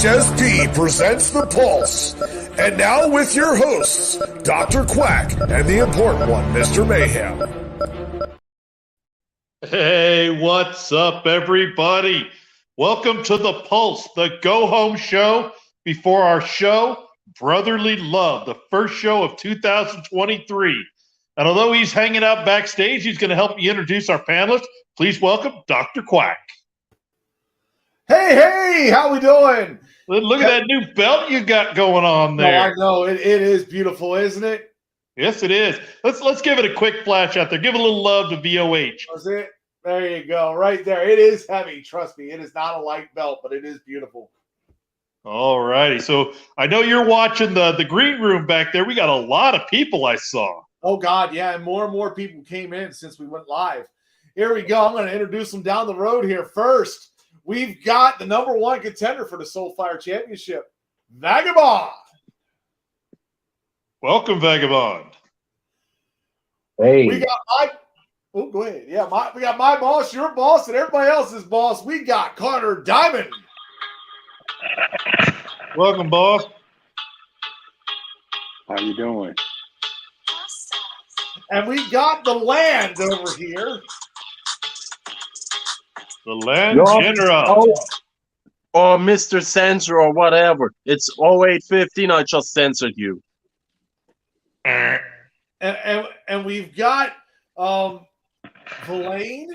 HSP presents The Pulse. And now with your hosts, Dr. Quack and the important one, Mr. Mayhem. Hey, what's up, everybody? Welcome to The Pulse, the go-home show before our show, Brotherly Love, the first show of 2023. And although he's hanging out backstage, he's going to help me introduce our panelists. Please welcome Dr. Quack. Hey, how we doing? Look at that new belt you got going on there. I know. It is beautiful, isn't it? Yes, it is. Let's give it a quick flash out there. Give a little love to VOH. That's it. There you go. Right there. It is heavy. Trust me. It is not a light belt, but it is beautiful. All righty. So I know you're watching the green room back there. We got a lot of people I saw. Oh, God, yeah. And more people came in since we went live. Here we go. I'm going to introduce them down the road here. First, we've got the number one contender for the Soulfire Championship, Vagabond. Welcome, Vagabond. Hey. We got go ahead. Yeah, we got my boss, your boss, and everybody else's boss. We got Carter Diamond. Welcome, boss. How you doing? And we got the land over here. The Land General. Or Mr. Censor or whatever. It's 0815. I just censored you. And we've got Villain.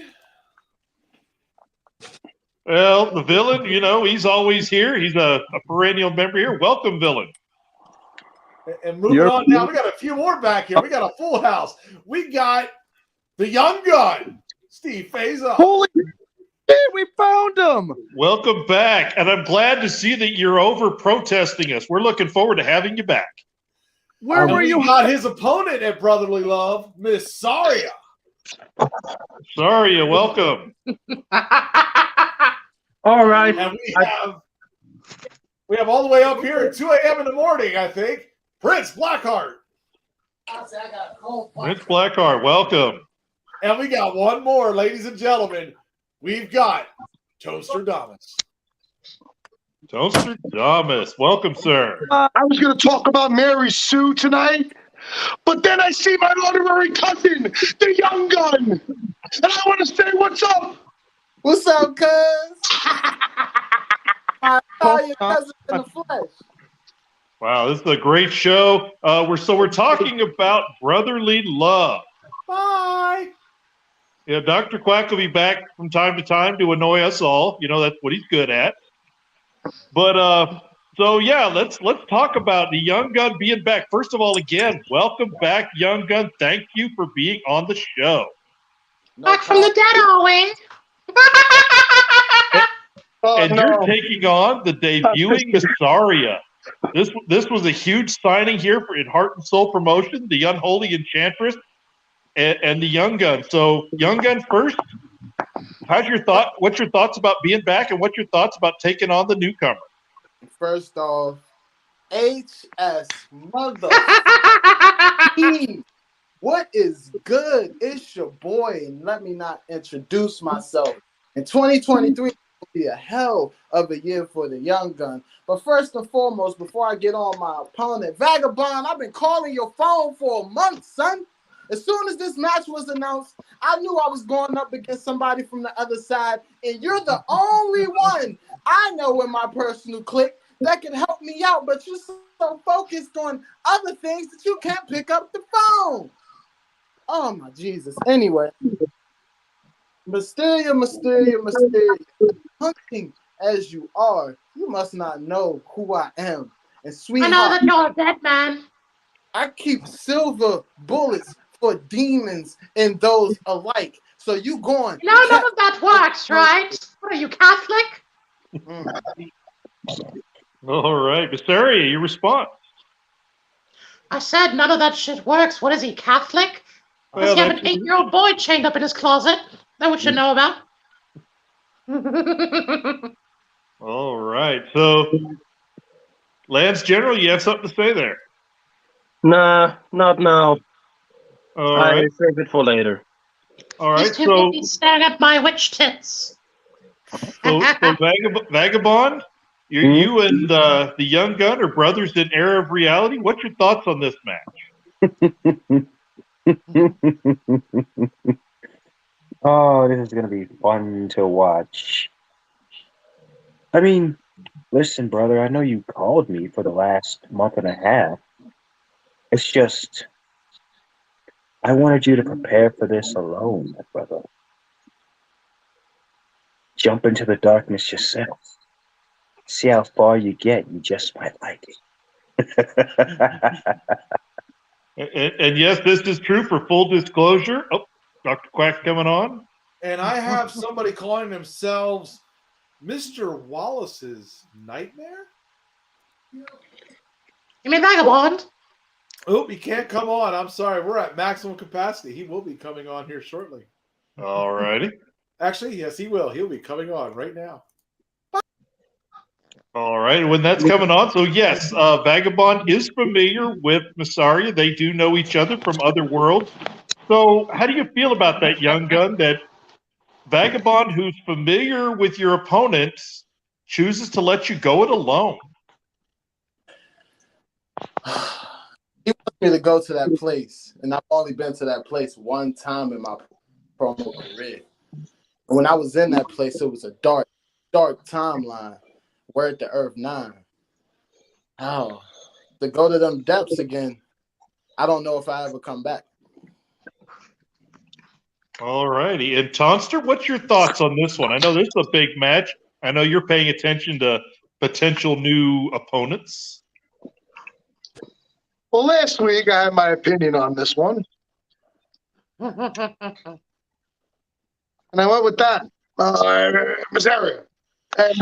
Well, the villain, he's always here. He's a perennial member here. Welcome, villain. And moving on now, we got a few more back here. We got a full house. We got the young gun, Steve Faza. Holy shit, we found him. Welcome back. And I'm glad to see that you're over protesting us. We're looking forward to having you back. Where were you? Got his opponent at Brotherly Love, Miss Saria. Saria, welcome. All right. And we have all the way up here at 2 a.m. in the morning, I think, Prince Blackheart. Prince Blackheart, welcome. And we got one more, ladies and gentlemen. We've got Toaster Damas. Toaster Damas, welcome, sir. I was going to talk about Mary Sue tonight, but then I see my honorary cousin, the young gun, and I want to say what's up. What's up, cuz? I saw your cousin in the flesh. Wow, this is a great show. We're talking about brotherly love. Bye. Yeah, Dr. Quack will be back from time to time to annoy us all. That's what he's good at. But let's talk about the young gun being back. First of all, again, welcome back, young gun. Thank you for being on the show. Back from the dead, are we? You're taking on the debuting Missaria. This was a huge signing here in Heart and Soul Promotion, the Unholy Enchantress and the Young Gun. So, Young Gun first, what's your thoughts about being back, and what's your thoughts about taking on the newcomer? First off, HS mother. What is good? It's your boy, and let me not introduce myself. In 2023 will be a hell of a year for the Young Gun. But first and foremost, before I get on my opponent, Vagabond, I've been calling your phone for a month, son. As soon as this match was announced, I knew I was going up against somebody from the other side, and you're the only one I know in my personal clique that can help me out, but you're so focused on other things that you can't pick up the phone. Oh, my Jesus. Anyway, Mysteria. Hunting as you are, you must not know who I am. And sweetheart, I know that you're a dead man. I keep silver bullets for demons and those alike. So you going? You know none of that works, right? What are you, Catholic? All right, Missaria, your response. I said none of that shit works. What is he, Catholic? Does he have an 8-year-old boy chained up in his closet? That what you know about? All right, so Lance General, you have something to say there? Nah, not now. All right. Save it for later. All right, He's too busy staring at my witch tits. so Vagabond, You and the Young Gun are brothers in Era of Reality. What's your thoughts on this match? Oh, this is going to be fun to watch. I mean, listen, brother, I know you called me for the last month and a half. It's just, I wanted you to prepare for this alone, my brother. Jump into the darkness yourself. See how far you get. You just might like it. And yes, this is true for full disclosure. Oh, Dr. Quack's coming on. And I have somebody calling themselves Mr. Wallace's Nightmare? You mean Vagabond? Oh, he can't come on. I'm sorry. We're at maximum capacity. He will be coming on here shortly. All righty. Actually, yes, he will. He'll be coming on right now. All right. When that's coming on, so yes, Vagabond is familiar with Massaria. They do know each other from other worlds. So how do you feel about that, Young Gun, that Vagabond, who's familiar with your opponent, chooses to let you go it alone? He wants me to go to that place, and I've only been to that place one time in my promo career. When I was in that place, it was a dark timeline. Word to Earth 9. Oh, to go to them depths again, I don't know if I ever come back. All righty. And Tonster, what's your thoughts on this one? I know this is a big match. I know you're paying attention to potential new opponents. Well, last week I had my opinion on this one, and I went with that, Massaria. And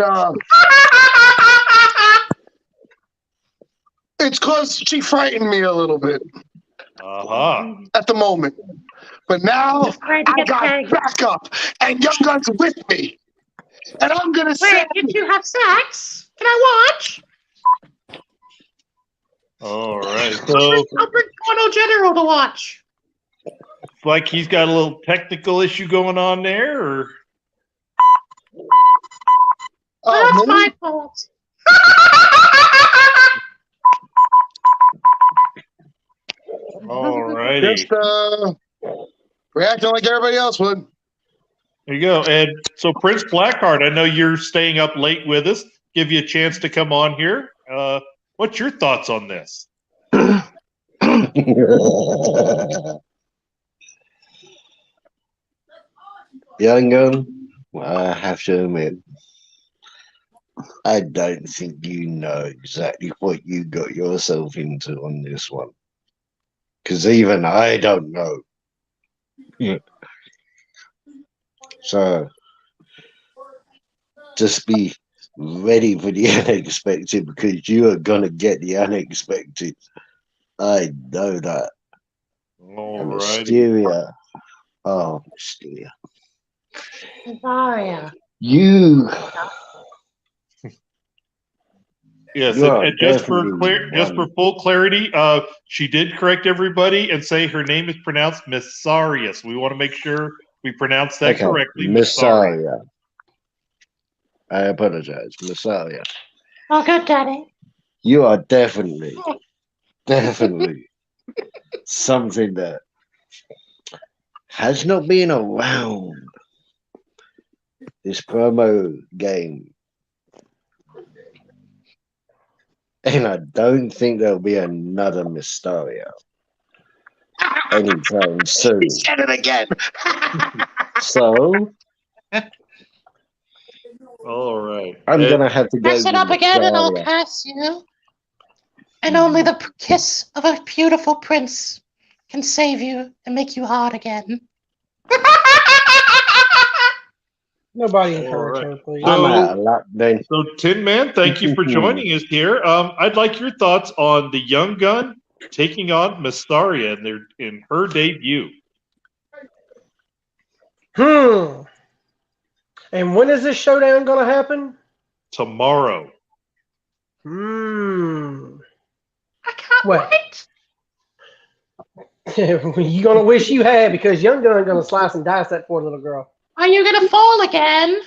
it's because she frightened me a little bit at the moment. But now I got backup, and Young Gun's with me. And I'm going to say... Wait, did you have sex? Can I watch? All right. So I'll bring Porno General to watch. it's like he's got a little technical issue going on there, or... Well, that's my fault. All righty. Just reacting like everybody else would. There you go. And so Prince Blackheart, I know you're staying up late with us. Give you a chance to come on here. What's your thoughts on this? Young Gun, I have to admit, I don't think you know exactly what you got yourself into on this one. Because even I don't know. So, just be ready for the unexpected, because you are going to get the unexpected. I know that. All And righty. Mysteria. Oh, Mysteria. Massaria. You... Yes, You are and just for definitely full clarity, she did correct everybody and say her name is pronounced Messarius. We want to make sure we pronounce that Okay, correctly. Massaria. I apologize, Massaria. Oh, good, Daddy. You are definitely something that has not been around this promo game. And I don't think there'll be another Mysterio anytime soon. He said it again. So, All right. I'm going to have to go Mess it with up again and I'll Mysterio. curse you. And only the kiss of a beautiful prince can save you and make you hard again. Nobody All encourage right. her, please. I'm out of luck then. So, Tin Man, thank you for joining us here. I'd like your thoughts on the Young Gun taking on Massaria in her debut. And when is this showdown going to happen? Tomorrow. I can't wait. You're going to wish you had, because Young Gun going to slice and dice that poor little girl. Are you going to fall again?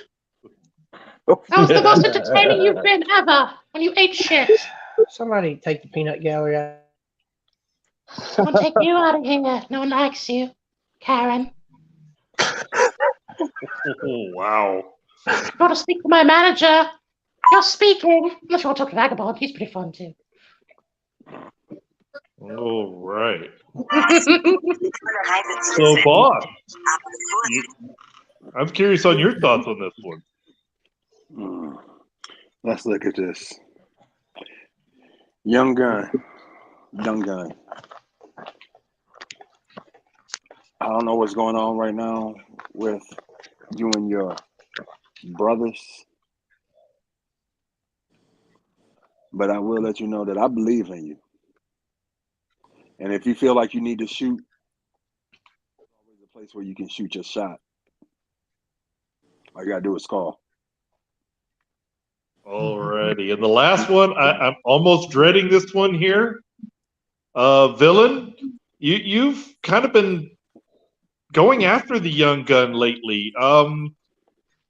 That was the most entertaining you've been ever when you ate shit. Somebody take the peanut gallery out. I'm gonna take you out of here. No one likes you, Karen. Oh, wow. I want to speak to my manager. You're speaking. Unless you want to talk to Vagabond. He's pretty fun, too. All right. So, Bob, I'm curious on your thoughts on this one. Let's look at this. Young Gun. I don't know what's going on right now with you and your brothers, but I will let you know that I believe in you. And if you feel like you need to shoot, there's always a place where you can shoot your shot. All you gotta do is call. Alrighty, and the last one, I'm almost dreading this one here. Villain, you've kind of been going after the young gun lately.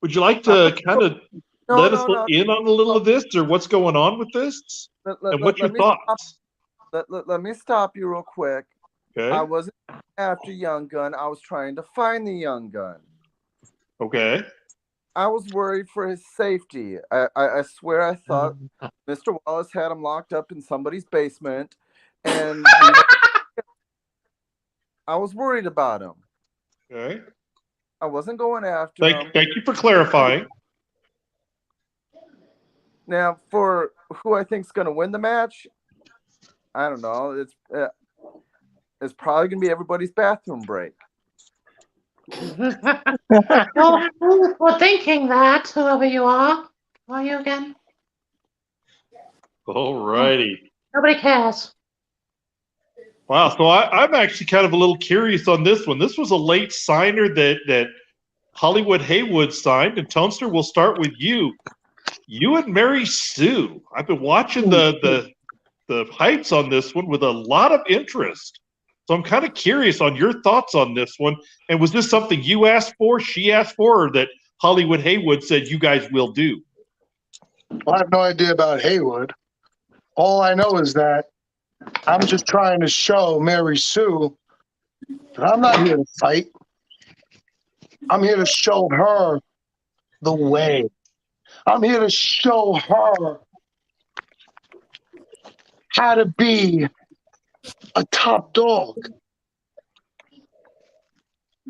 Would you like to kind of let us in on a little of this, or what's going on with this? And what's your thoughts? Let me stop you real quick. Okay. I wasn't after Young Gun. I was trying to find the Young Gun. Okay. I was worried for his safety. I swear I thought Mr. Wallace had him locked up in somebody's basement, and I was worried about him. Okay. I wasn't going after him. Thank you for clarifying. Now, for who I think is going to win the match, I don't know. It's probably going to be everybody's bathroom break. Well, we're thinking that, whoever you are. Who are you again? Alrighty. Nobody cares. Wow, so I'm actually kind of a little curious on this one. This was a late signer that Hollywood Haywood signed, and Tonster, we'll start with you. You and Mary Sue. I've been watching the hypes on this one with a lot of interest. So I'm kind of curious on your thoughts on this one. And was this something you asked for, she asked for, or that Hollywood Haywood said you guys will do? Well, I have no idea about Haywood. All I know is that I'm just trying to show Mary Sue that I'm not here to fight. I'm here to show her the way. I'm here to show her how to be a top dog.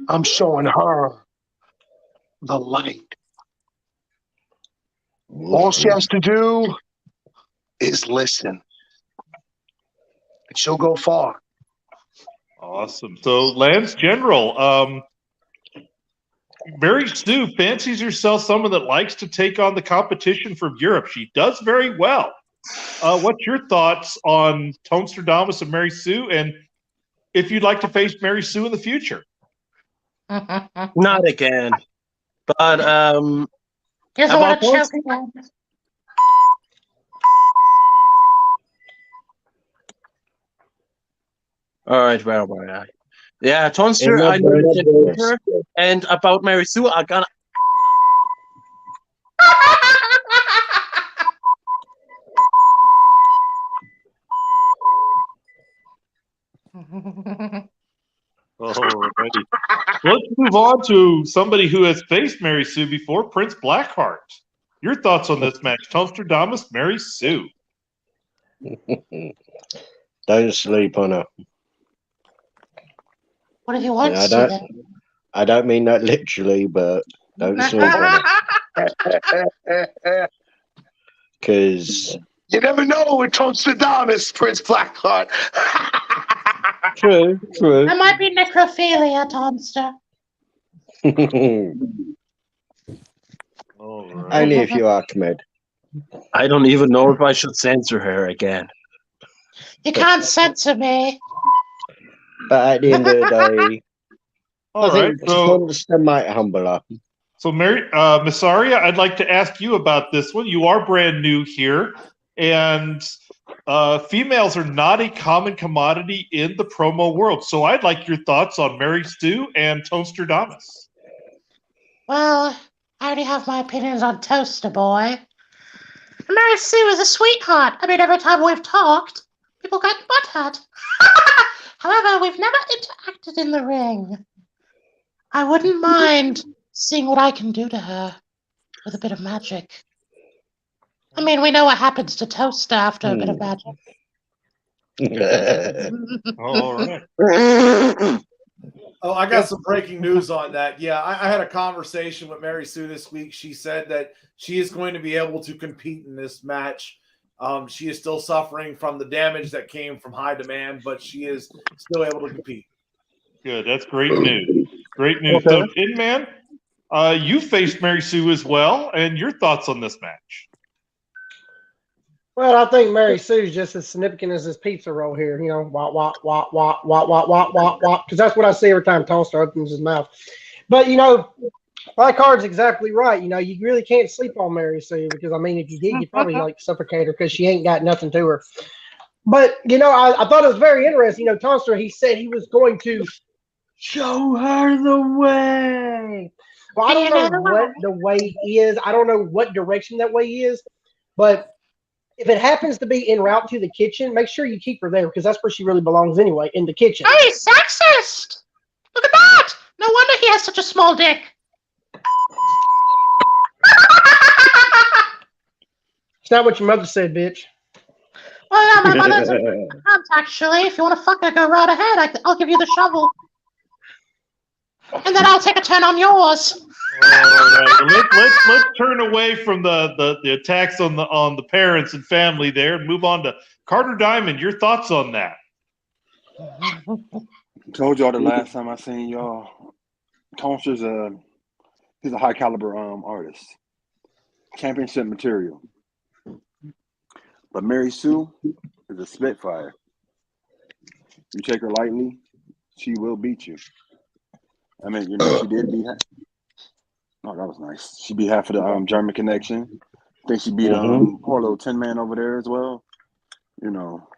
I'm showing her the light. All she has to do is listen. And she'll go far. Awesome. So, Lance General, Mary Sue fancies herself someone that likes to take on the competition from Europe. She does very well. What's your thoughts on Tonstradamus and Mary Sue, and if you'd like to face Mary Sue in the future? Not again. But Here's a lot of choking. All right, well, yeah, Tonster, I know her, and about Mary Sue, I'm gonna. Alrighty. Let's move on to somebody who has faced Mary Sue before, Prince Blackheart. Your thoughts on this match, Tonstradamus, Mary Sue? Don't sleep on her. What if you want Yeah, to? I don't mean that literally, but don't sleep on her. Because you never know with Tonstradamus, Prince Blackheart. True. That might be necrophilia, Tomster. Only if you are, Ahmed. I don't even know if I should censor her again. You can't censor me. But at the end of the day, All I think right, so Tonster might humble her. So, Mary, Miss Aria, I'd like to ask you about this one. You are brand new here, and females are not a common commodity in the promo world. So, I'd like your thoughts on Mary Sue and Tonstradamus. Well, I already have my opinions on Toaster Boy. Mary Sue is a sweetheart. I mean, every time we've talked, people get butthurt. However, we've never interacted in the ring. I wouldn't mind seeing what I can do to her with a bit of magic. I mean, we know what happens to Toaster after a bit of magic. All right. Oh, I got some breaking news on that. Yeah, I had a conversation with Mary Sue this week. She said that she is going to be able to compete in this match. She is still suffering from the damage that came from high demand, but she is still able to compete. Good. That's great news. Great news. So, Tin Man, you faced Mary Sue as well, and your thoughts on this match? Well, I think Mary Sue's just as significant as this pizza roll here. You know, wop, wop, wop, wop, wop, wop, wop, wop, wop, because that's what I see every time Toaster opens his mouth. But, you know, my card's exactly right. You know, you really can't sleep on Mary Sue because, I mean, if you did, you'd probably like suffocate her because she ain't got nothing to her. But, you know, I thought it was very interesting. You know, Toaster, he said he was going to show her the way. Well, I don't know what the way is. I don't know what direction that way is. But if it happens to be en route to the kitchen, make sure you keep her there because that's where she really belongs anyway, in the kitchen. Hey, sexist! Look at that! No wonder he has such a small dick. It's not what your mother said, bitch. Well, yeah, my mother's a cunt, actually. If you want to fuck her, go right ahead. I'll give you the shovel. And then I'll take a turn on yours. All right. Let's turn away from the attacks on the parents and family there and move on to Carter Diamond. Your thoughts on that? I told y'all the last time I seen y'all. Toaster's he's a high caliber artist. Championship material. But Mary Sue is a spitfire. You take her lightly, she will beat you. I mean, you know, she did beat her. Oh, that was nice. She beat half of the German Connection. I think she beat poor little Tin Man over there as well. You know,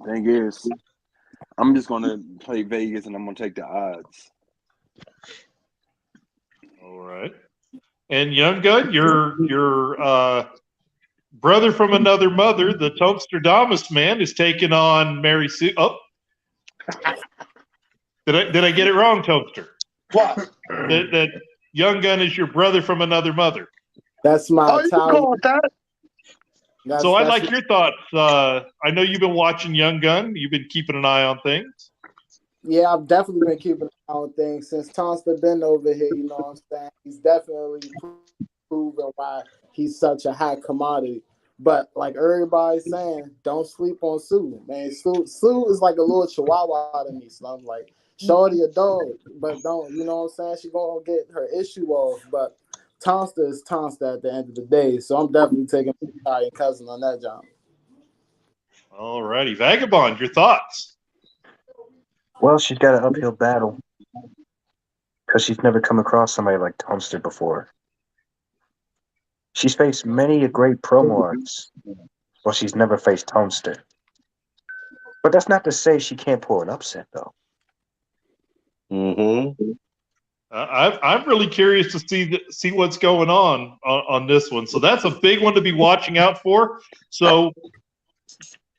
thing is, I'm just gonna play Vegas and I'm gonna take the odds. All right. And Young Gun, your brother from another mother, the Toaststradamus man, is taking on Mary Sue. Oh, did I get it wrong, Toaster? What? That Young Gun is your brother from another mother. That's my Italian. So I'd like your thoughts. I know you've been watching Young Gun. You've been keeping an eye on things. Yeah, I've definitely been keeping an eye on things since Toaster been over here. You know what I'm saying? He's definitely proven why he's such a high commodity. But like everybody's saying, don't sleep on Sue, man. Sue is like a little chihuahua to me. So I'm like, shorty a dog, but don't, you know what I'm saying? She gonna get her issue off. But Toaster is Toaster at the end of the day. So I'm definitely taking my Italian cousin on that job. All righty. Vagabond, your thoughts? Well, she's got an uphill battle because she's never come across somebody like Toaster before. She's faced many a great promo arts, but she's never faced Toaster. But that's not to say she can't pull an upset, though. I'm really curious to see what's going on this one. So that's a big one to be watching out for. So,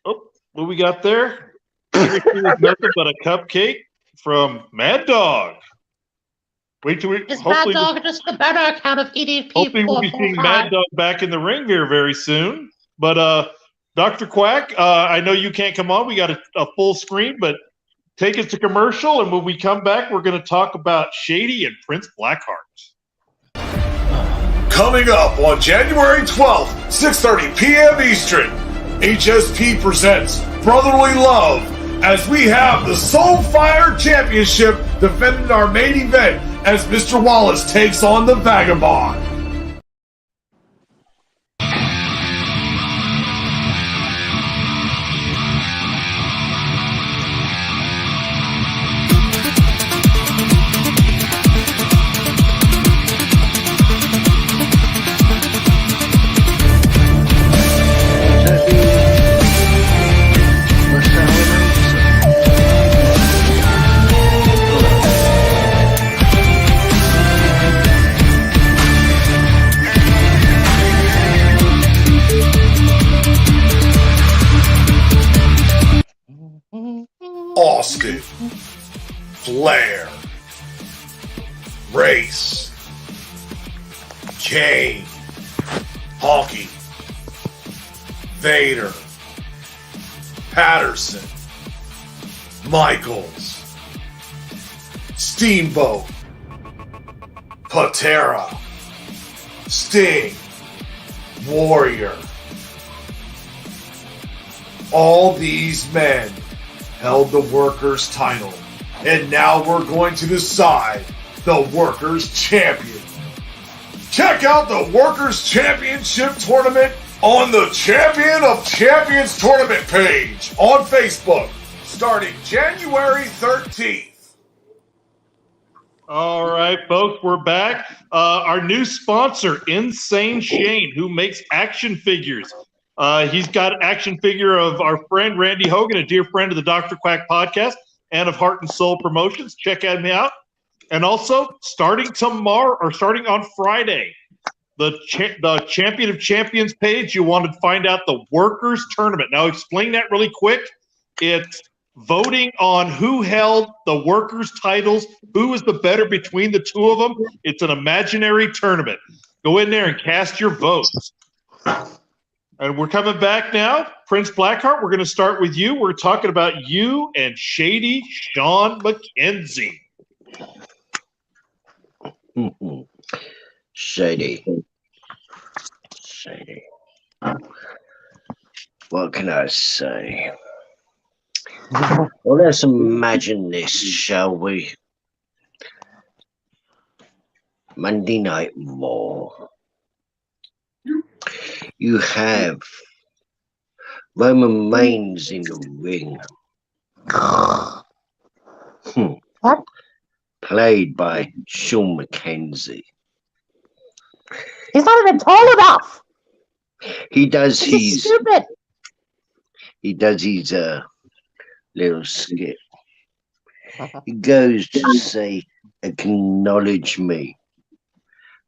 what we got there? Nothing but a cupcake from Mad Dog. Wait till we. Is Mad Dog just the better account of EDP? Hopefully, we'll be seeing Mad Dog back in the ring here very soon. But Dr. Quack, I know you can't come on. We got a full screen, but take us to commercial, and when we come back, we're going to talk about Shady and Prince Blackheart. Coming up on January 12th, 6:30 p.m. Eastern, HSP presents Brotherly Love as we have the Soulfire Championship defending our main event as Mr. Wallace takes on the Vagabond. Flair, Race, Kane, Honky, Vader, Patterson, Michaels, Steamboat, Patera, Sting, Warrior. All these men held the Workers' title, and now we're going to decide the Workers' champion. Check out the Workers' Championship Tournament on the Champion of Champions Tournament page on Facebook, starting January 13th. All right, folks, we're back. Our new sponsor, Insane Shane, who makes action figures. He's got an action figure of our friend Randy Hogan, a dear friend of the Dr. Quack podcast and of Heart and Soul Promotions. Check him out. And also, starting tomorrow or starting on Friday, the Champion of Champions page, you want to find out the Workers Tournament. Now, explain that really quick. It's voting on who held the Workers titles, who is the better between the two of them. It's an imaginary tournament. Go in there and cast your votes. And we're coming back now. Prince Blackheart, we're going to start with you. We're talking about you and Shady Sean McKenzie. Shady. What can I say? Well, let's imagine this, shall we? Monday Night Raw. You have Roman Reigns in the ring. Played by Sean McKenzie. He's not even tall enough. He does He's stupid. He does his little skit. He goes to say, acknowledge me.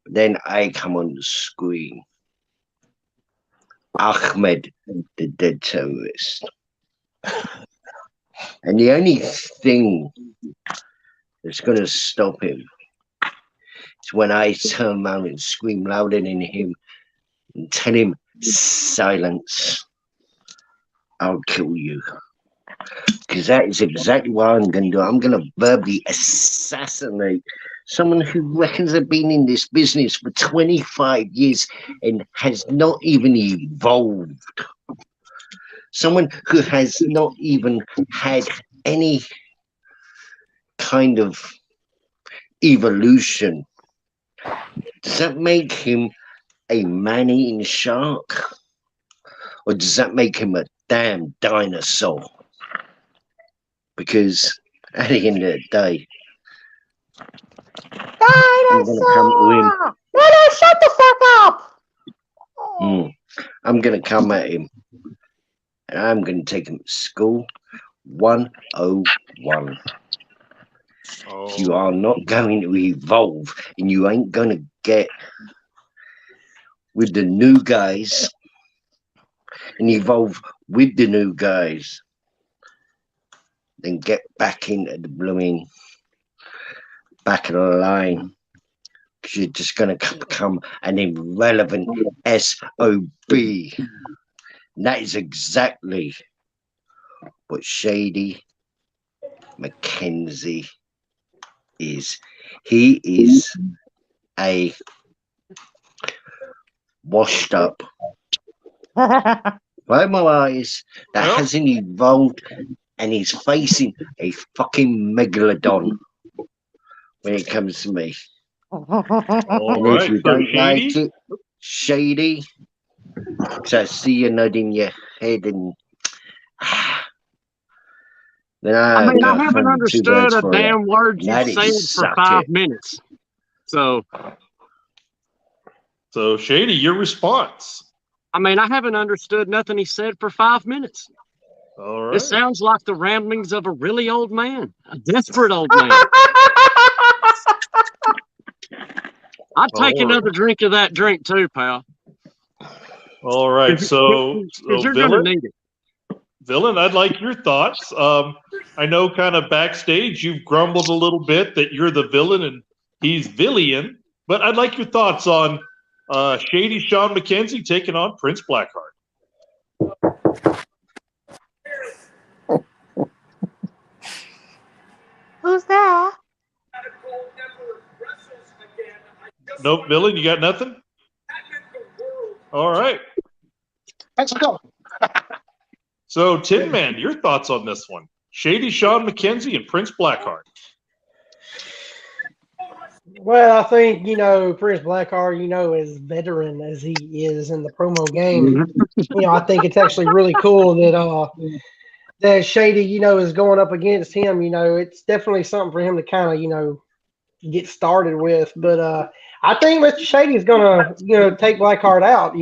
Then I come on the screen. Ahmed, the dead terrorist. And the only thing that's going to stop him is when I turn around and scream louder than him and tell him, silence, I'll kill you. Because that is exactly what I'm going to do. I'm going to verbally assassinate someone who reckons they've been in this business for 25 years and has not even evolved. Someone who has not even had any kind of evolution. Does that make him a man-eating shark? Or does that make him a damn dinosaur? Because at the end of the day, I'm going to come to him. No, shut the fuck up. I'm going to come at him. And I'm going to take him to school 101. You are not going to evolve, and you ain't going to get with the new guys and evolve with the new guys. Then get back into the blooming back of the line. Because you're just going to become an irrelevant SOB. And that is exactly what Shady McKenzie is. He is a washed up right my eyes that hasn't evolved, and he's facing a fucking megalodon when it comes to me. And if you don't like it, Shady, so I see you nodding your head, and then I haven't understood a damn word you said for 5 minutes. So Shady, your response. I haven't understood nothing he said for 5 minutes. All right. It sounds like the ramblings of a really old man, a desperate old man. I'd take another drink of that drink too, pal. All right, so you're gonna need it. Villain, I'd like your thoughts. I know kind of backstage you've grumbled a little bit that you're the villain and he's Villian, but I'd like your thoughts on Shady Sean McKenzie taking on Prince Blackheart. Who's there? Nope, Villain, you got nothing? All right. Let's go. So, Tin Man, your thoughts on this one? Shady Sean McKenzie and Prince Blackheart. Well, I think, Prince Blackheart, as veteran as he is in the promo game, I think it's actually really cool that Shady, is going up against him. It's definitely something for him to kind of, get started with. But I think Mr. Shady is going to, take Blackheart out.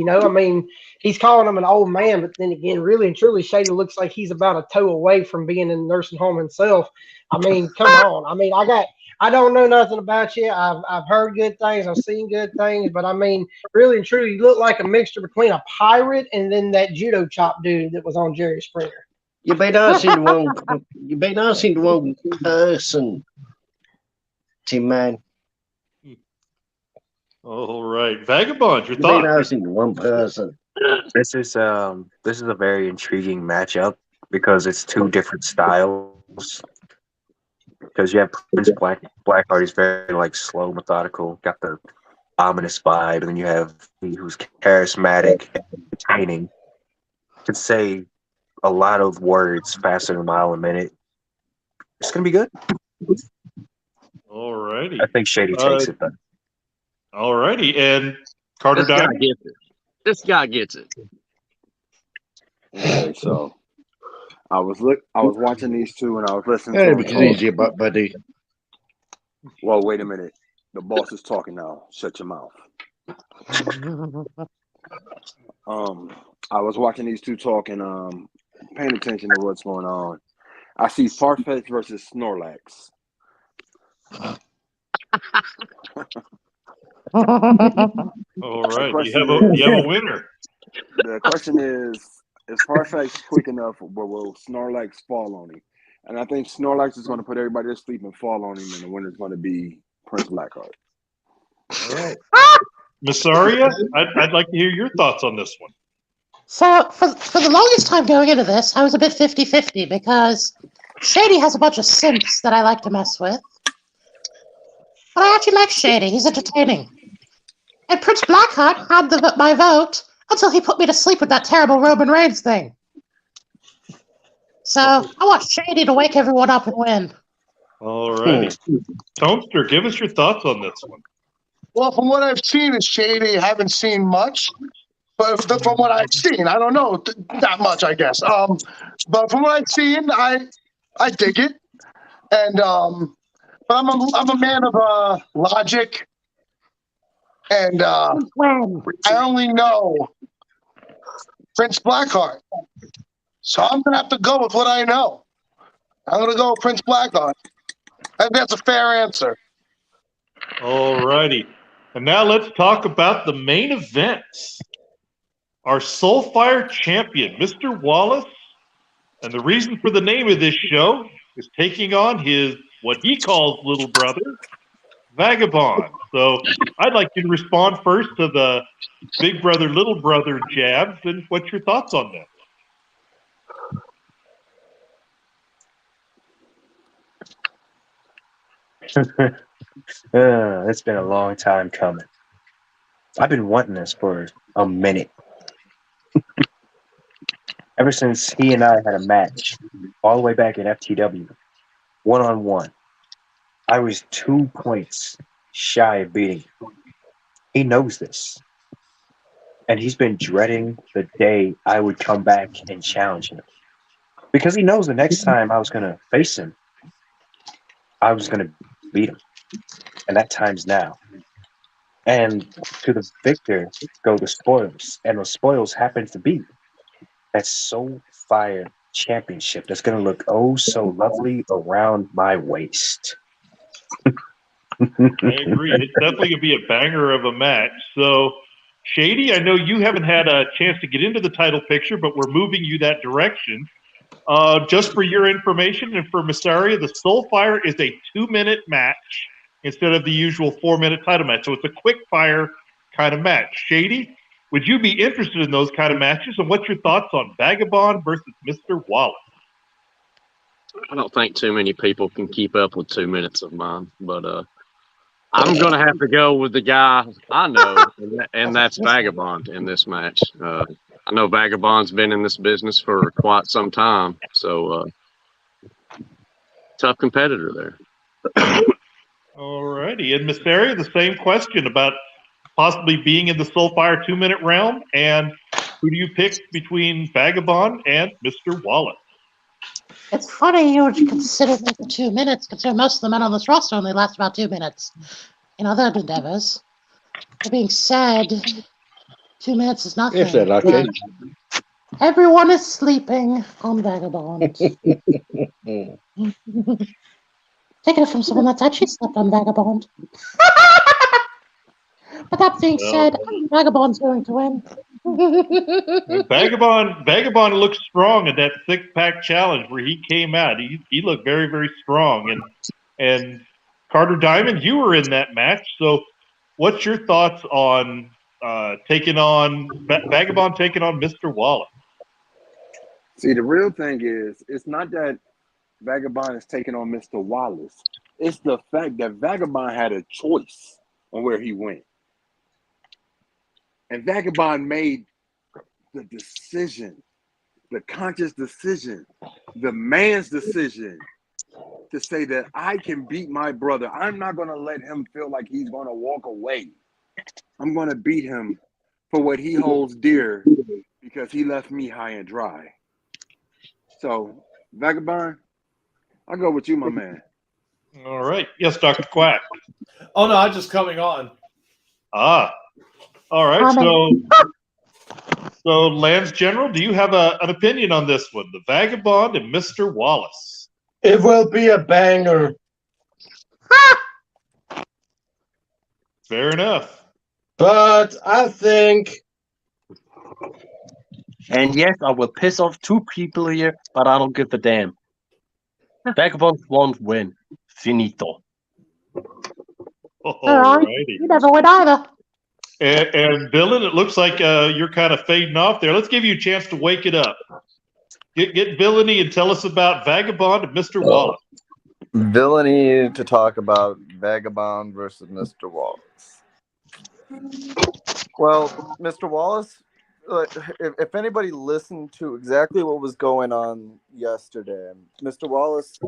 He's calling him an old man, but then again, really and truly, Shady looks like he's about a toe away from being in the nursing home himself. Come on. I don't know nothing about you. I've heard good things. I've seen good things, but really and truly, you look like a mixture between a pirate and then that judo chop dude that was on Jerry Springer. You've been asking the wrong person, Tin Man. All right, Vagabond, your You've thoughts? been asking the wrong person. This is a very intriguing matchup because it's two different styles. Because you have Prince Blackheart, he's very slow, methodical, got the ominous vibe, and then you have me who's charismatic and entertaining, could say a lot of words faster than a mile a minute. It's gonna be good. All righty. I think Shady takes it though. All righty, and Carter This guy Diamond. gets it. This guy gets it. Okay, so I was watching these two and I was listening Hey, to because them he's your butt buddy. Well, wait a minute. The boss is talking now. Shut your mouth. I was watching these two talking, paying attention to what's going on. I see Farfetch versus Snorlax. All right, you have a winner. The question is Farfetch quick enough where will Snorlax fall on him? And I think Snorlax is going to put everybody to sleep and fall on him, and the winner is going to be Prince Blackheart. All right. Miss Aria, I'd like to hear your thoughts on this one. So, for the longest time going into this, I was a bit 50-50 because Shady has a bunch of simps that I like to mess with. But I actually like Shady. He's entertaining. And Prince Blackheart had my vote until he put me to sleep with that terrible Roman Reigns thing. So, I want Shady to wake everyone up and win. All righty. Toaster, give us your thoughts on this one. Well, from what I've seen is Shady. I haven't seen much, but from what I've seen, I don't know, not much, I guess. But from what I've seen, I dig it, and but I'm a man of logic, and I only know Prince Blackheart, so I'm gonna have to go with what I know. I'm gonna go with Prince Blackheart. I think that's a fair answer. All righty. And now let's talk about the main event. Our Soulfire champion, Mr. Wallace, and the reason for the name of this show is taking on his, what he calls little brother, Vagabond. So I'd like you to respond first to the big brother, little brother jabs, and what's your thoughts on that? It's been a long time coming. I've been wanting this for a minute. Ever since he and I had a match all the way back in FTW, one-on-one, I was 2 points shy of beating him. He knows this. And he's been dreading the day I would come back and challenge him. Because he knows the next time I was going to face him, I was going to beat him. And that time's now. And to the victor go the spoils. And the spoils happen to be that Soulfire championship that's going to look oh so lovely around my waist. I agree. It's definitely going to be a banger of a match. So, Shady, I know you haven't had a chance to get into the title picture, but we're moving you that direction. Just for your information and for Massaria, the Soulfire is a 2-minute match instead of the usual 4-minute title match. So it's a quick fire kind of match. Shady, would you be interested in those kind of matches? And what's your thoughts on Vagabond versus Mr. Wallace? I don't think too many people can keep up with 2 minutes of mine, but I'm going to have to go with the guy I know, and that's Vagabond in this match. I know Vagabond's been in this business for quite some time, so tough competitor there. All righty. And Miss Barry, the same question about possibly being in the Soulfire 2-minute realm, and who do you pick between Vagabond and Mr. Wallace? It's funny you would consider it for 2 minutes, considering most of the men on this roster only last about 2 minutes in other endeavors. That being said, 2 minutes is nothing. If they're lucky. Everyone is sleeping on Vagabond. Taking it from someone that's actually slept on Vagabond. But that being said, Vagabond's going to win. Vagabond looked strong at that 6-pack challenge where he came out. He looked very, very strong. And Carter Diamond, you were in that match. So what's your thoughts on Vagabond taking on Mr. Wallace? See, the real thing is, it's not that Vagabond is taking on Mr. Wallace. It's the fact that Vagabond had a choice on where he went. And Vagabond made the decision, the conscious decision, the man's decision to say that I can beat my brother. I'm not going to let him feel like he's going to walk away. I'm going to beat him for what he holds dear because he left me high and dry. So, Vagabond, I'll go with you, my man. All right. Yes, Dr. Quack. Oh, no, I'm just coming on. Ah. All right. So Lance General, do you have an opinion on this one? The Vagabond and Mr. Wallace. It will be a banger. Fair enough. But I think... And yes, I will piss off 2 people here, but I don't give a damn. Vagabond won't win. Finito. Alrighty. You never win either. And Villain, it looks like you're kind of fading off there. Let's give you a chance to wake it up. Get Villainy and tell us about Vagabond and Mr. Wallace. Villainy to talk about Vagabond versus Mr. Wallace. Well, Mr. Wallace, if anybody listened to exactly what was going on yesterday, Mr. Wallace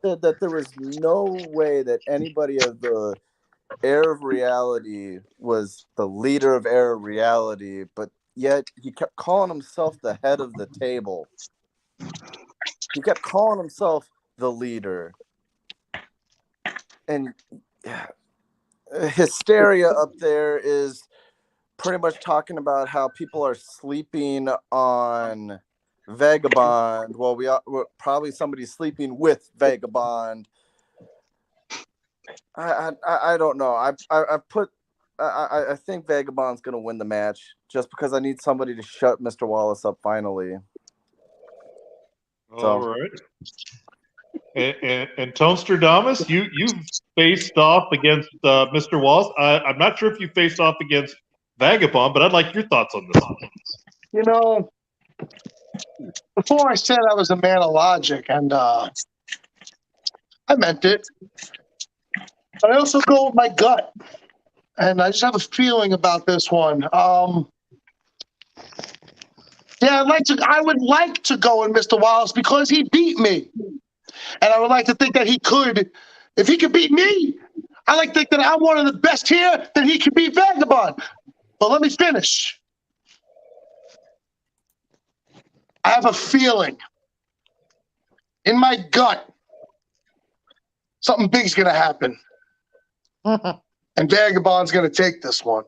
said that there was no way that anybody of the Air of Reality was the leader of Air of Reality, but yet he kept calling himself the head of the table. He kept calling himself the leader. And Hysteria up there is pretty much talking about how people are sleeping on Vagabond. Well, we're probably somebody's sleeping with Vagabond. I don't know. I think Vagabond's gonna win the match just because I need somebody to shut Mr. Wallace up finally. All right. And Tonstradamus, you've faced off against Mr. Wallace. I'm not sure if you faced off against Vagabond, but I'd like your thoughts on this. You know, before I said I was a man of logic, and I meant it. But I also go with my gut, and I just have a feeling about this one. Yeah, I would like to go with Mr. Wallace because he beat me, and I would like to think that he could. If he could beat me, I like to think that I'm one of the best here. That he could beat Vagabond. But let me finish. I have a feeling in my gut something big's gonna happen. And Vagabond's going to take this one.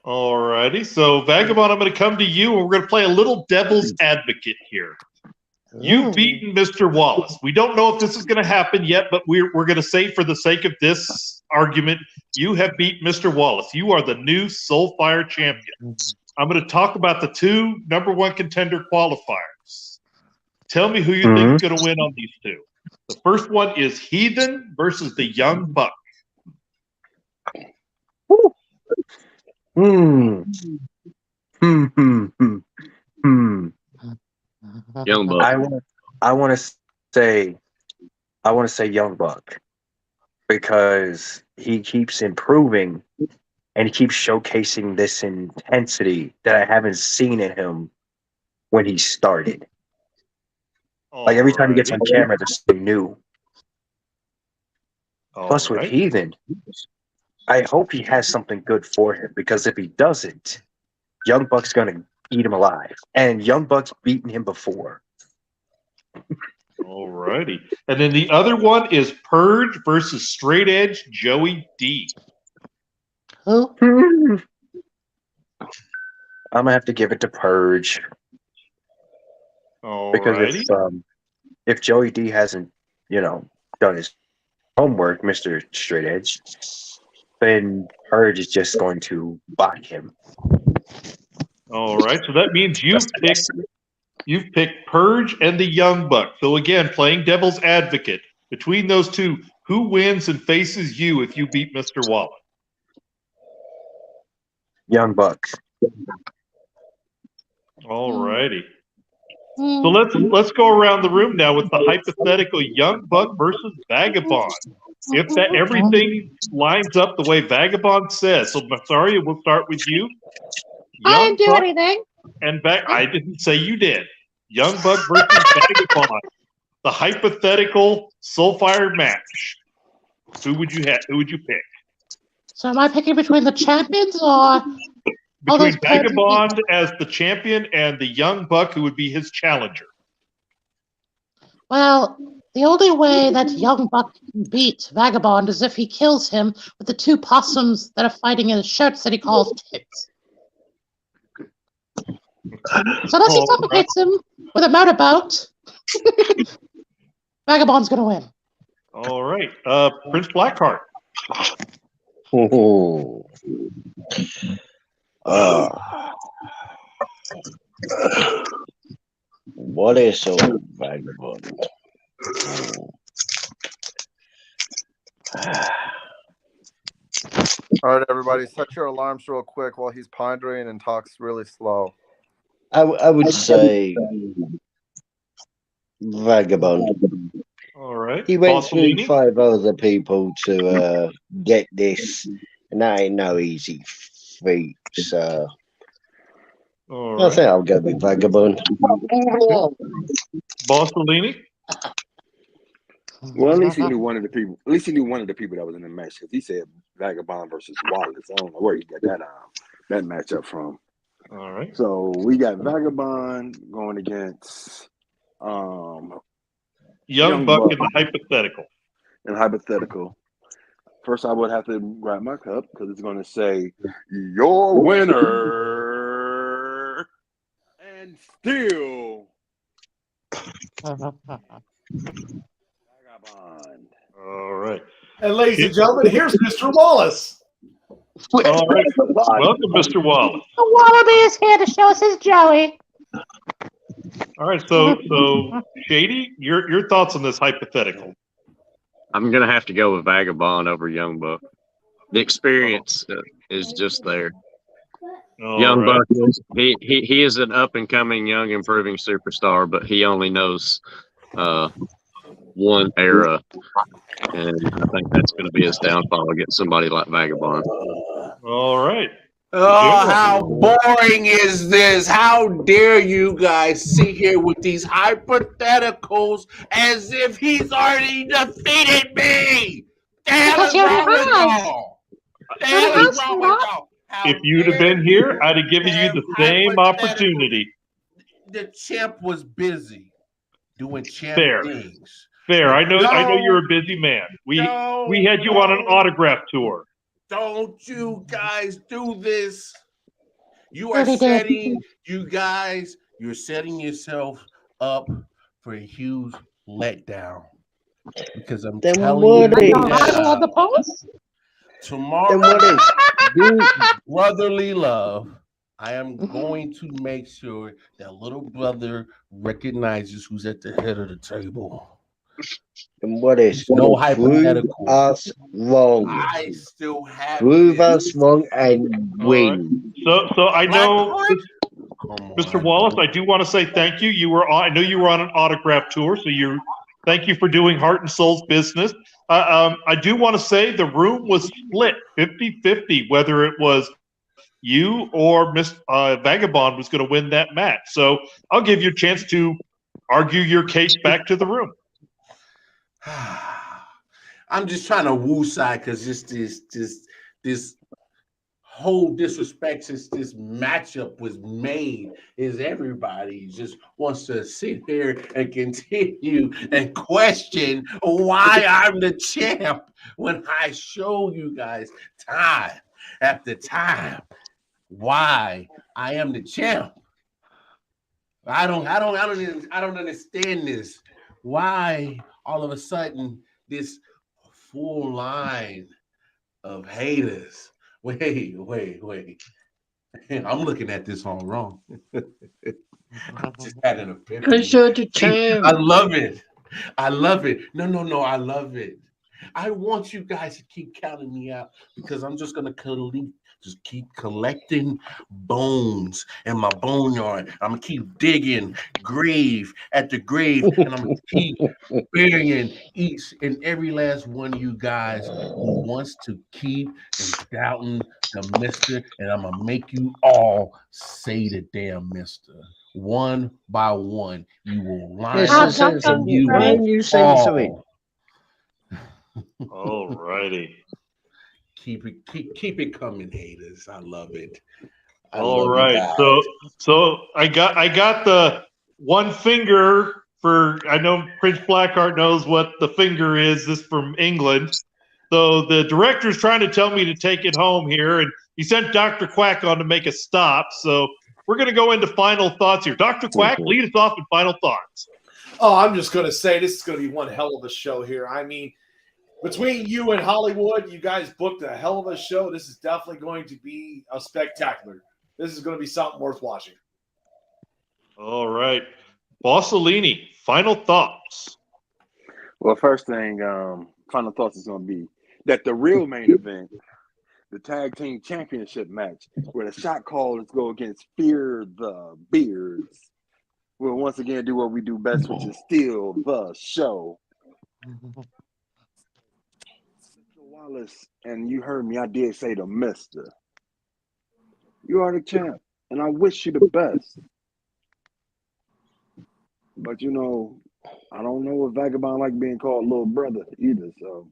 All righty. So, Vagabond, I'm going to come to you, and we're going to play a little devil's advocate here. You've beaten Mr. Wallace. We don't know if this is going to happen yet, but we're going to say for the sake of this argument, you have beat Mr. Wallace. You are the new Soulfire champion. I'm going to talk about the 2 number 1 contender qualifiers. Tell me who you think is going to win on these two. The first one is Heathen versus the Young Buck. Hmm. Young Buck. I want to say Young Buck because he keeps improving and he keeps showcasing this intensity that I haven't seen in him when he started. Like every time he gets on camera, there's something new. Plus, with Heathen, I hope he has something good for him because if he doesn't, Young Buck's gonna eat him alive. And Young Buck's beaten him before. Alrighty. And then the other one is Purge versus Straight Edge Joey D. Who? I'm gonna have to give it to Purge. Because if Joey D hasn't, done his homework, Mr. Straight Edge, then Purge is just going to bot him. All right, so that means you've picked Purge and the Young Buck. So again, playing devil's advocate between those two, who wins and faces you if you beat Mr. Wallace? Young Buck. All righty. So let's go around the room now with the hypothetical Young Buck versus Vagabond. If that everything lines up the way Vagabond says, so Masaria, we'll start with you. I didn't do anything. And I didn't say you did. Young Buck versus Vagabond, the hypothetical Soulfire match. Who would you pick? So am I picking between the champions or between Vagabond as the champion and the Young Buck who would be his challenger? Well, the only way that Young Buck can beat Vagabond is if he kills him with the two possums that are fighting in his shirts that he calls tits. So unless he suffocates him with a motorboat, Vagabond's gonna win. All right, Prince Blackheart. What is a Vagabond? All right, everybody, set your alarms real quick while he's pondering and talks really slow. I would say Vagabond. All right. He went through 5 other people to get this, and that ain't no easy feat. So I think I'll go with Vagabond. Bossolini? Well, at least he knew one of the people. At least he knew one of the people that was in the match because he said Vagabond versus Wallace. I don't know where he got that matchup from. All right. So we got Vagabond going against Young Buck in the hypothetical. In hypothetical. First, I would have to grab my cup because it's going to say your winner and still Vagabond. All right. And ladies and gentlemen, here's Mr. Wallace. All right. Welcome, Mr. Wallace. The Wallaby is here to show us his Joey. All right, so Shady, your thoughts on this hypothetical? I'm gonna have to go with Vagabond over Young Buck. The experience is just there. Young Buck, he is an up and coming, young, improving superstar, but he only knows one era, and I think that's going to be his downfall against somebody like Vagabond. All right. Oh, how boring is this? How dare you guys sit here with these hypotheticals as if he's already defeated me? The hell is wrong with y'all? The hell is wrong with y'all? If you'd have been here, I'd have given you the same opportunity. The champ was busy doing champ things. Fair. I know you're a busy man. We had you on an autograph tour. Don't you guys do this. You're setting yourself up for a huge letdown. Because I'm telling you tomorrow, brotherly love, I am going to make sure that little brother recognizes who's at the head of the table. And what is No prove hypothetical. us wrong? I still have Prove this. us wrong and All right. win. So I know, Come Mr. on. Wallace, I do want to say thank you. I know you were on an autograph tour, so thank you for doing Heart and Soul's business. I do want to say the room was split 50-50, whether it was you or Miss Vagabond was going to win that match. So I'll give you a chance to argue your case back to the room. I'm just trying to woo side because just this whole disrespect since this matchup was made is everybody just wants to sit here and continue and question why I'm the champ when I show you guys time after time why I am the champ. I don't understand this. Why all of a sudden this full line of haters? Wait. I'm looking at this all wrong. I just had an epiphany. Because you're the champ. I love it. No, I love it. I want you guys to keep counting me out because I'm just gonna keep collecting bones in my boneyard. I'm gonna keep digging grave at the grave, and I'm gonna keep burying each and every last one of you guys who wants to keep and doubting the mister, and I'm gonna make you all say the damn mister. One by one, you will line up and you will All righty. Keep it coming, haters. I love it. All right. So I got the one finger for. I know Prince Blackheart knows what the finger is. This from England. So the director's trying to tell me to take it home here, and he sent Dr. Quack on to make a stop. So we're going to go into final thoughts here. Dr. Quack, lead us off in final thoughts. Oh, I'm just going to say this is going to be one hell of a show here. I mean, between you and Hollywood, you guys booked a hell of a show. This is definitely going to be a spectacular. This is going to be something worth watching. All right. Bossellini, final thoughts. Well, first thing, final thoughts is going to be that the real main event, the tag team championship match, where the shot callers go against Fear the Beards, we'll once again do what we do best, which is steal the show. Wallace, and you heard me, I did say the mister. You are the champ, and I wish you the best. But you know, I don't know if Vagabond like being called little brother either, so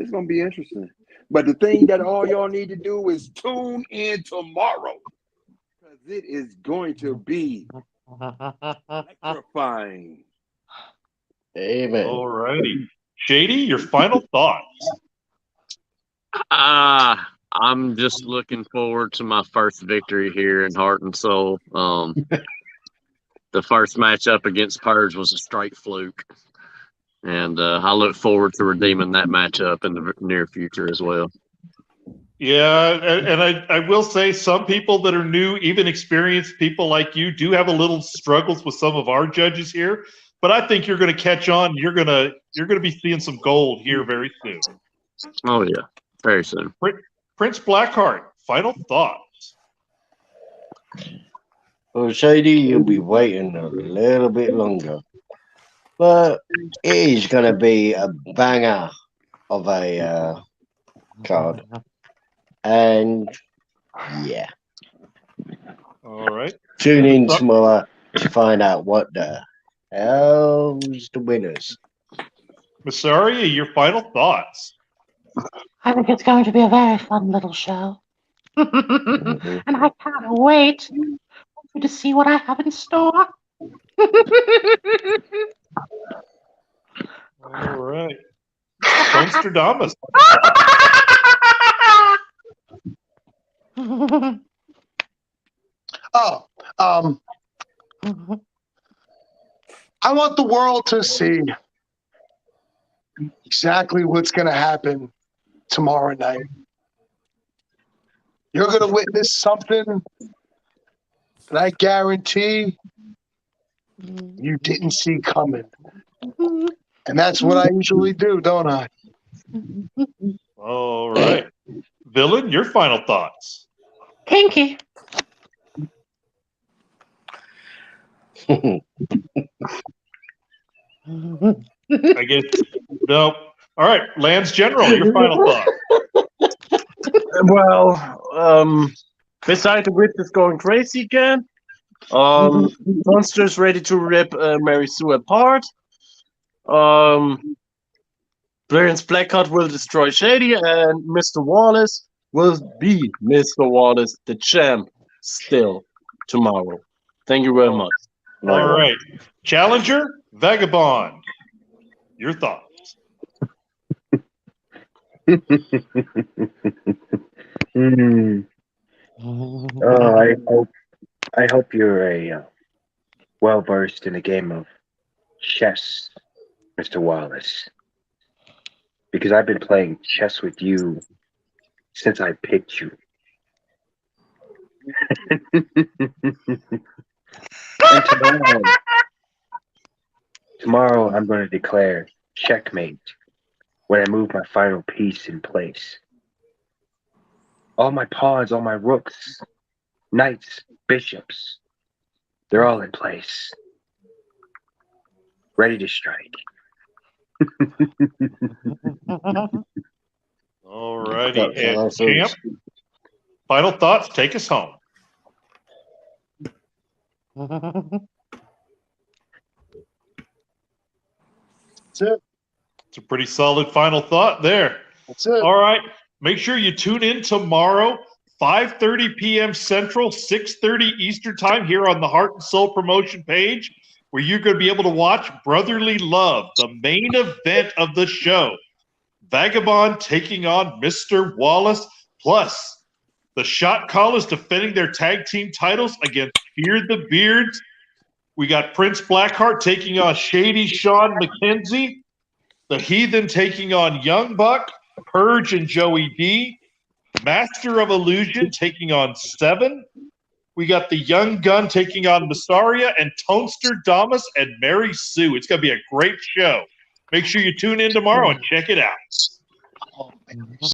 it's gonna be interesting. But the thing that all y'all need to do is tune in tomorrow, because it is going to be electrifying. Amen. All righty. Shady, your final thoughts. I'm just looking forward to my first victory here in Heart and Soul. The first matchup against Purge was a straight fluke, and I look forward to redeeming that matchup in the near future as well. Yeah, and I will say some people that are new, even experienced people like you, do have a little struggles with some of our judges here. But I think you're going to catch on. You're going to be seeing some gold here very soon. Oh yeah. Very soon. Prince Blackheart, final thoughts. Well, Shady, you'll be waiting a little bit longer. But it is going to be a banger of a card. And, yeah. All right. Tune in tomorrow to find out what the hell's the winners. Massaria, your final thoughts. I think it's going to be a very fun little show. And I can't wait to see what I have in store. All right. Nostradamus. I want the world to see exactly what's going to happen tomorrow night. You're going to witness something And I guarantee you didn't see coming. And that's what I usually do, don't I? All right. Villain, your final thoughts. Kinky. I guess no. All right, Lance General, your final thought. Well, besides the witch is going crazy again, Monster's ready to rip Mary Sue apart. Clarence Blackheart will destroy Shady, and Mr. Wallace will be Mr. Wallace, the champ, still tomorrow. Thank you very much. All right. Challenger, Vagabond, your thoughts. I hope you're a well versed in the game of chess, Mr. Wallace, because I've been playing chess with you since I picked you. And tomorrow I'm going to declare checkmate when I move my final piece in place. All my pawns, all my rooks, knights, bishops, they're all in place. Ready to strike. All righty. And Champ, final thoughts, take us home. That's it. It's a pretty solid final thought there. That's it. All right. Make sure you tune in tomorrow, 5:30 p.m. Central, 6:30 Eastern Time here on the Heart and Soul promotion page, where you're going to be able to watch Brotherly Love, the main event of the show. Vagabond taking on Mr. Wallace, plus the Shot Callers defending their tag team titles against Fear the Beards. We got Prince Blackheart taking on Shady Sean McKenzie. The Heathen taking on Young Buck, Purge and Joey D. Master of Illusion taking on Seven. We got the Young Gun taking on Massaria and Tonster Damas and Mary Sue. It's going to be a great show. Make sure you tune in tomorrow and check it out.